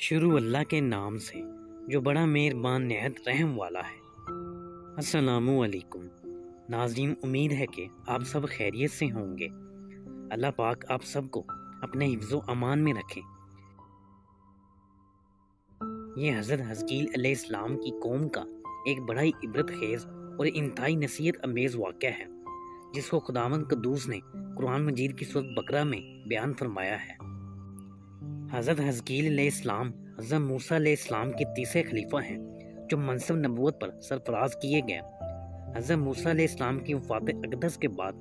شروع اللہ کے نام سے جو بڑا مہربان نہایت رحم والا ہے۔ السلام علیکم ناظرین، امید ہے کہ آپ سب خیریت سے ہوں گے۔ اللہ پاک آپ سب کو اپنے حفظ و امان میں رکھے۔ یہ حضرت حزقیل علیہ السلام کی قوم کا ایک بڑا ہی عبرت خیز اور انتہائی نصیحت امیز واقعہ ہے، جس کو خداوند قدوس نے قرآن مجید کی سورۃ بقرہ میں بیان فرمایا ہے۔ حضرت حزقیل علیہ السلام حضرت موسیٰ علیہ السلام کے تیسرے خلیفہ ہیں جو منصب نبوت پر سرفراز کیے گئے۔ حضرت موسیٰ علیہ السلام کی وفات اقدس کے بعد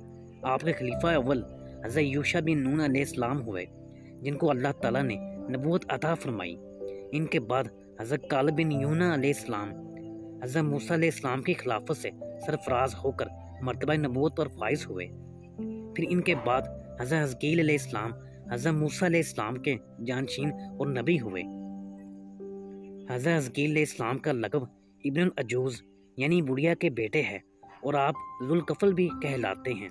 آپ کے خلیفہ اول حضرت یوشع بن نون علیہ السلام ہوئے، جن کو اللہ تعالیٰ نے نبوت عطا فرمائی۔ ان کے بعد حضرت کالب بن یونہ علیہ السلام حضرت موسیٰ علیہ السلام کی خلافت سے سرفراز ہو کر مرتبہ نبوت پر فائز ہوئے۔ پھر ان کے بعد حضرت حزقیل علیہ السلام حضرت موسیٰ علیہ السلام کے جانشین اور نبی ہوئے۔ حضرت حزقیل علیہ السلام کا لقب ابن العجوز یعنی بڑھیا کے بیٹے ہے، اور آپ ذوالکفل بھی کہلاتے ہیں۔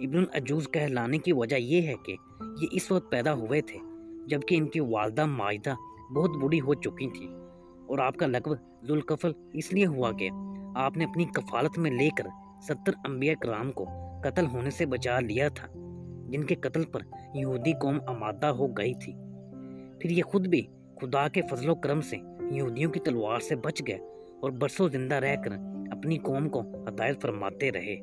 ابن العجوز کہلانے کی وجہ یہ ہے کہ یہ اس وقت پیدا ہوئے تھے جبکہ ان کی والدہ ماجدہ بہت بوڑھی ہو چکی تھی، اور آپ کا لقب ذوالکفل اس لیے ہوا کہ آپ نے اپنی کفالت میں لے کر 70 انبیاء کرام کو قتل ہونے سے بچا لیا تھا، جن کے قتل پر یہودی قوم آمادہ ہو گئی تھی۔ پھر یہ خود بھی خدا کے فضل و کرم سے یہودیوں کی تلوار سے بچ گئے اور برسوں زندہ رہ کر اپنی قوم کو ہدایت فرماتے رہے۔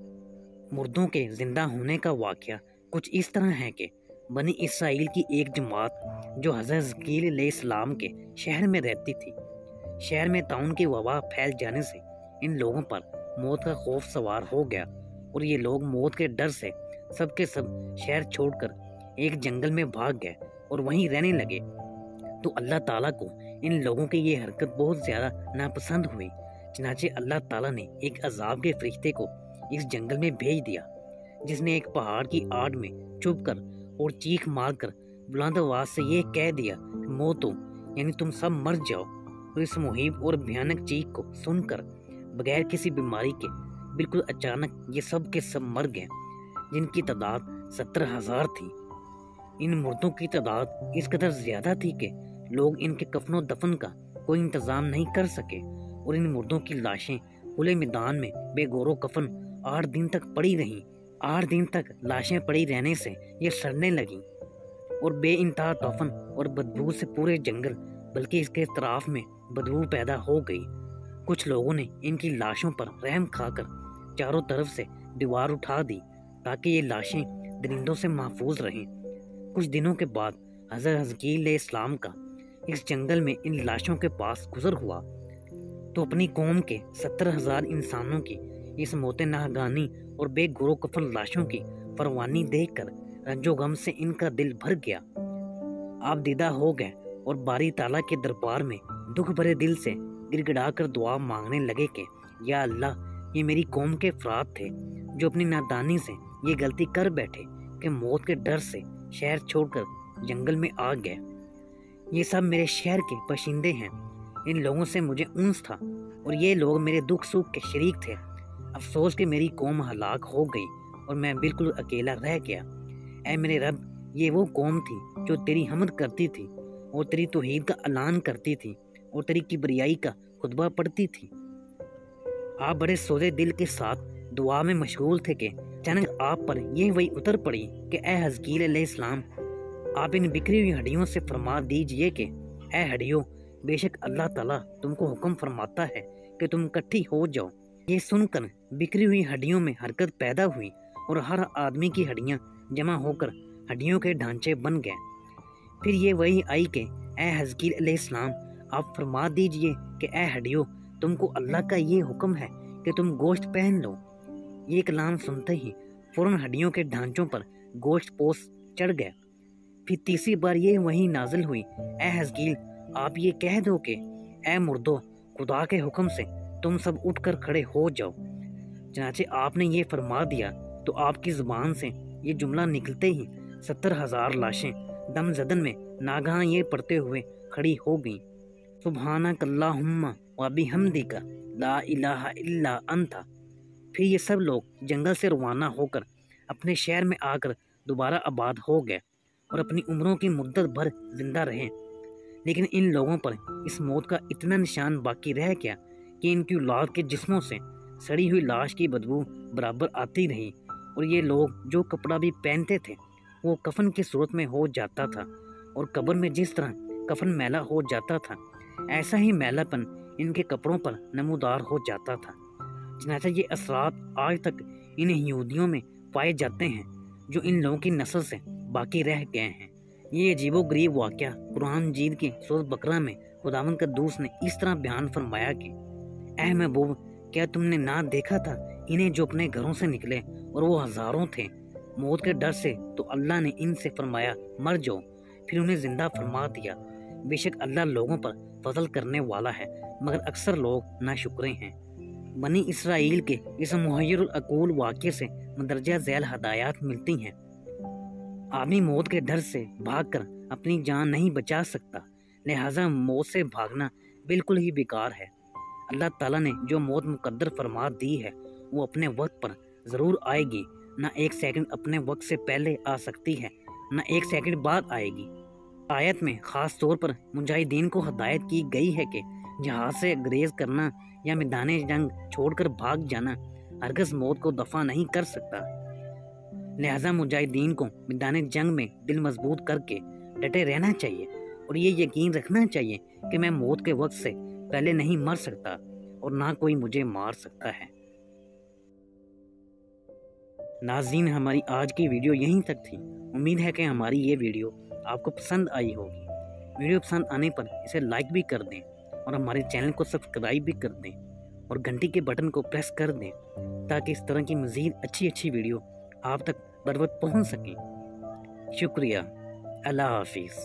مردوں کے زندہ ہونے کا واقعہ کچھ اس طرح ہے کہ بنی اسرائیل کی ایک جماعت جو حضرت حزقیل علیہ السلام کے شہر میں رہتی تھی، شہر میں طاعون کی وبا پھیل جانے سے ان لوگوں پر موت کا خوف سوار ہو گیا، اور یہ لوگ موت کے ڈر سے سب کے سب شہر چھوڑ کر ایک جنگل میں بھاگ گئے اور وہیں رہنے لگے۔ تو اللہ تعالیٰ کو ان لوگوں کی یہ حرکت بہت زیادہ ناپسند ہوئی، چنانچہ اللہ تعالیٰ نے ایک عذاب کے فرشتے کو اس جنگل میں بھیج دیا، جس نے ایک پہاڑ کی آڑ میں چھپ کر اور چیخ مار کر بلند آواز سے یہ کہہ دیا کہ موتو یعنی تم سب مر جاؤ۔ اور اس مہیب اور بھیانک چیخ کو سن کر بغیر کسی بیماری کے بالکل اچانک یہ سب کے سب مر گئے، جن کی تعداد 70,000 تھی۔ ان مردوں کی تعداد اس قدر زیادہ تھی کہ لوگ ان کے کفن و دفن کا کوئی انتظام نہیں کر سکے، اور ان مردوں کی لاشیں کھلے میدان میں بے گور و کفن 8 دن تک پڑی رہیں۔ 8 دن تک لاشیں پڑی رہنے سے یہ سڑنے لگیں اور بے انتہا دفن اور بدبو سے پورے جنگل بلکہ اس کے اطراف میں بدبو پیدا ہو گئی۔ کچھ لوگوں نے ان کی لاشوں پر رحم کھا کر چاروں طرف سے دیوار اٹھا دی تاکہ یہ لاشیں درندوں سے محفوظ رہیں۔ کچھ دنوں کے بعد حضرت حزقیل علیہ السلام کا اس جنگل میں ان لاشوں کے پاس گزر ہوا، تو اپنی قوم کے 70,000 انسانوں کی اس موت ناگہانی اور بے گور و کفن لاشوں کی فروانی دیکھ کر رنج و غم سے ان کا دل بھر گیا۔ آپ دیدہ ہو گئے اور باری تعالیٰ کے دربار میں دکھ بھرے دل سے گڑ گڑا کر دعا مانگنے لگے کہ یا اللہ، یہ میری قوم کے افراد تھے جو اپنی نادانی سے یہ غلطی کر بیٹھے کہ موت کے ڈر سے شہر چھوڑ کر جنگل میں آ گئے۔ یہ سب میرے شہر کے باشندے ہیں، ان لوگوں سے مجھے انس تھا، اور یہ لوگ میرے دکھ سکھ کے شریک تھے۔ افسوس کہ میری قوم ہلاک ہو گئی اور میں بالکل اکیلا رہ گیا۔ اے میرے رب، یہ وہ قوم تھی جو تیری حمد کرتی تھی اور تیری توحید کا اعلان کرتی تھی اور تیری کبریائی کا خطبہ پڑھتی تھی۔ آپ بڑے سودے دل کے ساتھ دعا میں مشغول تھے کہ اچانک آپ پر یہ وحی اتر پڑی کہ اے حزقیل علیہ السلام، آپ ان بکھری ہوئی ہڈیوں سے فرما دیجئے کہ اے ہڈیوں، بے شک اللہ تعالیٰ تم کو حکم فرماتا ہے کہ تم اکٹھی ہو جاؤ۔ یہ سن کر بکھری ہوئی ہڈیوں میں حرکت پیدا ہوئی اور ہر آدمی کی ہڈیاں جمع ہو کر ہڈیوں کے ڈھانچے بن گئے۔ پھر یہ وحی آئی کہ اے حزقیل علیہ السلام، آپ فرما دیجئے کہ اے ہڈیوں، تم کو اللہ کا یہ حکم ہے کہ تم گوشت پہن لو۔ یہ کلام سنتے ہی فوراً ہڈیوں کے ڈھانچوں پر گوشت پوش چڑھ گئے۔ پھر تیسری بار یہ وحی نازل ہوئی، اے حزقیل، آپ یہ کہہ دو کہ اے مردو، خدا کے حکم سے تم سب اٹھ کر کھڑے ہو جاؤ۔ چنانچہ آپ نے یہ فرما دیا تو آپ کی زبان سے یہ جملہ نکلتے ہی 70,000 لاشیں دم زدن میں ناگہاں یہ پڑھتے ہوئے کھڑی ہو گئیں، سبحانک اللہم و بحمدک لا الہ الا انت۔ پھر یہ سب لوگ جنگل سے روانہ ہو کر اپنے شہر میں آ کر دوبارہ آباد ہو گئے اور اپنی عمروں کی مدت بھر زندہ رہے۔ لیکن ان لوگوں پر اس موت کا اتنا نشان باقی رہ گیا کہ ان کی اولاد کے جسموں سے سڑی ہوئی لاش کی بدبو برابر آتی رہی، اور یہ لوگ جو کپڑا بھی پہنتے تھے وہ کفن کی صورت میں ہو جاتا تھا، اور قبر میں جس طرح کفن میلا ہو جاتا تھا ایسا ہی میلا پن ان کے کپڑوں پر نمودار ہو جاتا تھا۔ چنانچہ یہ اثرات آج تک ان یہودیوں میں پائے جاتے ہیں جو ان لوگوں کی نسل سے باقی رہ گئے ہیں۔ یہ عجیب و غریب واقعہ قرآن مجید کی سورۃ بقرہ میں خداوند قدوس نے اس طرح بیان فرمایا کہ اے محبوب، کیا تم نے نہ دیکھا تھا انہیں جو اپنے گھروں سے نکلے اور وہ ہزاروں تھے، موت کے ڈر سے تو اللہ نے ان سے فرمایا مر جاؤ، پھر انہیں زندہ فرما دیا۔ بے شک اللہ لوگوں پر فضل کرنے والا ہے، مگر اکثر لوگ ناشکرے ہیں۔ بنی اسرائیل کے اس محیر العقول واقعے سے مندرجہ ذیل ہدایات ملتی ہیں۔ آدمی موت کے ڈر سے بھاگ کر اپنی جان نہیں بچا سکتا، لہٰذا موت سے بھاگنا بالکل ہی بیکار ہے۔ اللہ تعالیٰ نے جو موت مقدر فرما دی ہے وہ اپنے وقت پر ضرور آئے گی، نہ ایک سیکنڈ اپنے وقت سے پہلے آ سکتی ہے، نہ ایک سیکنڈ بعد آئے گی۔ آیت میں خاص طور پر مجاہدین کو ہدایت کی گئی ہے کہ جہاز سے گریز کرنا یا میدان جنگ چھوڑ کر بھاگ جانا ہرگز موت کو دفع نہیں کر سکتا، لہٰذا مجاہدین کو میدان جنگ میں دل مضبوط کر کے ڈٹے رہنا چاہیے اور یہ یقین رکھنا چاہیے کہ میں موت کے وقت سے پہلے نہیں مر سکتا اور نہ کوئی مجھے مار سکتا ہے۔ ناظرین، ہماری آج کی ویڈیو یہیں تک تھی۔ امید ہے کہ ہماری یہ ویڈیو آپ کو پسند آئی ہوگی۔ ویڈیو پسند آنے پر اسے لائک بھی کر دیں اور ہمارے چینل کو سبسکرائب بھی کر دیں اور گھنٹی کے بٹن کو پریس کر دیں تاکہ اس طرح کی مزید اچھی ویڈیو آپ تک بر وقت پہنچ سکیں۔ شکریہ۔ اللہ حافظ۔